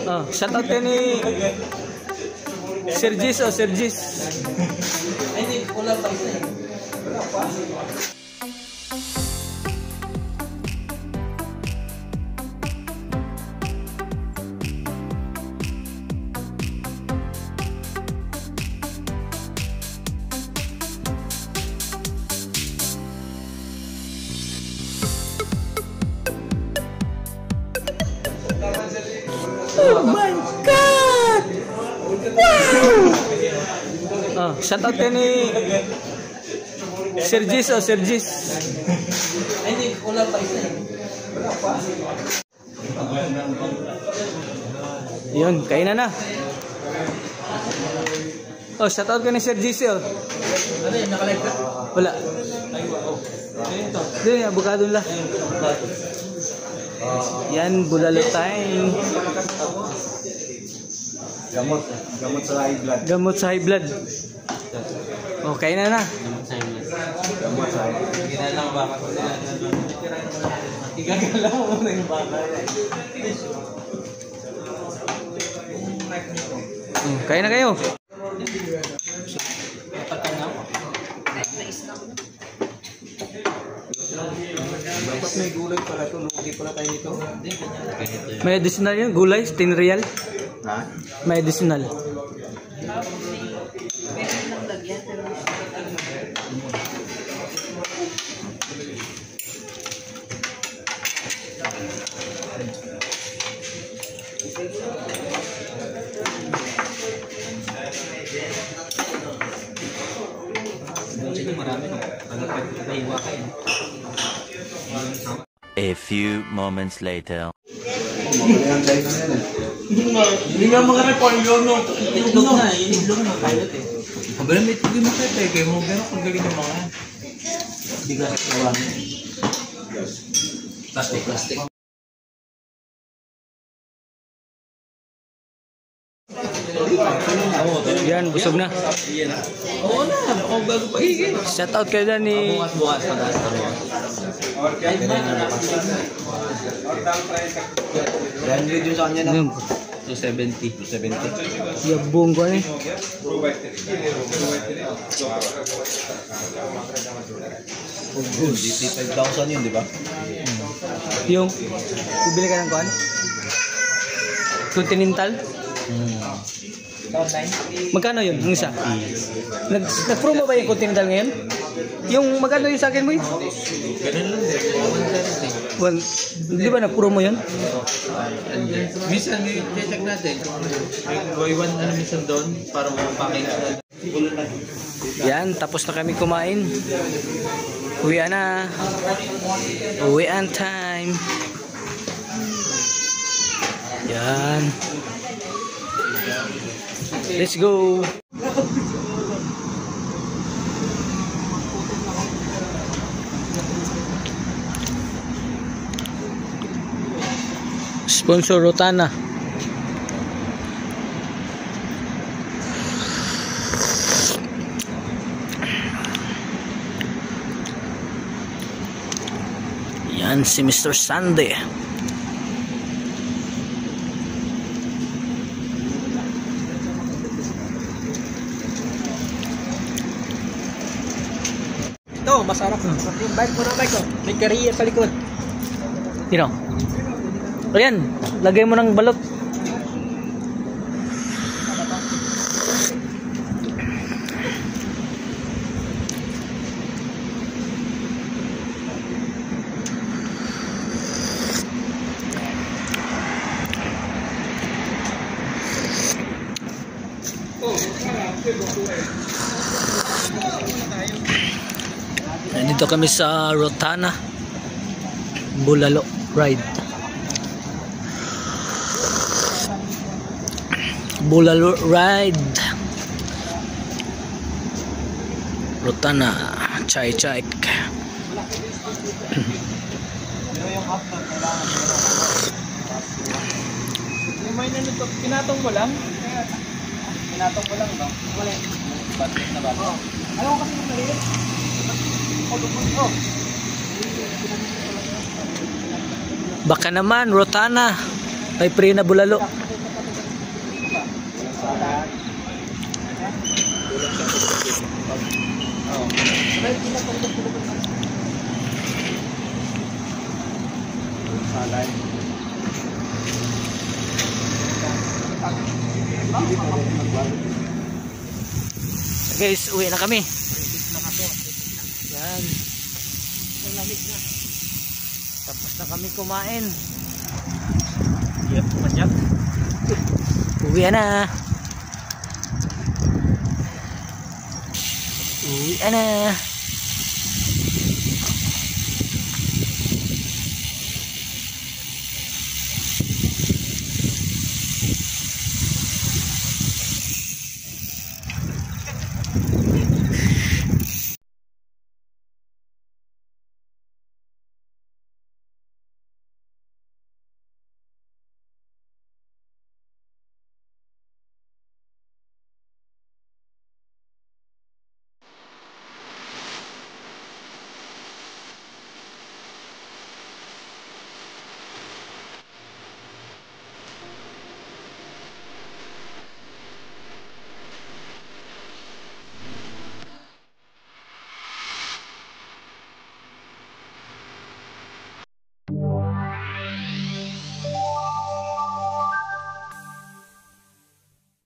Oh, shout out ka ni Sergis o Sergis. Ay, hindi. Kulang pa isa eh. Wala pa. Oh my God! Wow! Oh, shout out ka ni Sergis o Sergis. Ay, hindi. Kulang pa isa eh. Wala pa. Yun, kainan na. Oh, shout out ka ni Sergis o. Ano yun? Nakalive ka? Wala. Ay, wow. Ano yun to? Doon, abukado lang. Yan, bulalo time. Gamot sa high blood. Gamot sa high blood. Okay na na. Gamot sa high blood. Ginala ang baka ko sila. Igagalaw mo na yung baka. Kaya na kayo. Dapat may gulay pala ito. Lugi pala tayo nito. May additional yun, gulay, 10 real. Ha? May additional. A few moments later. Hindi nga mga repolyo no. Itlog na. Itlog na. Pilot eh. Pagkalim may tigil mo kayo. Kaya mo gano'n kung galing ng mga bigas at lawan. Plastic. Yan, busog na. Oo na. Ako bago pa higit. Shout out kayo na ni... Bukas. Dahil nyo dun sa kanya na. 270. Yabong ko eh. Good. 5,000 yun, di ba? Yung, bibili ka ng kuhan? Continental? Magkano yun? Ang isa? Nag-promo ba yung Continental ngayon? Yung magkano yung sa akin mo yun? Ganun lang din. Di ba nag-promo yun? Minsan, check natin. Buy one na minsan doon para mapapakin na. Yan, tapos na kami kumain. Uwian na. Uwian time. Yan. Let's go. Sponsor Rotana. Yan si Mr. Sunday. Ito, masarap. Yung bike ko. May kariya sa likod. Tino. Ayan, lagay mo ng balot. Nandito kami sa Rotana Bulalo Ride. Bulalo Ride. Rotana Chai. Pinatong mo lang? Pinatong mo lang, no? Wala. Batik na ba? Ayaw kasi maliit. Baka naman, Rotana. May pre na bulalo. Guys, uwi na kami. Yan. Tapos na kami kumain. Yep, madyak. Uwi na. Uwi na.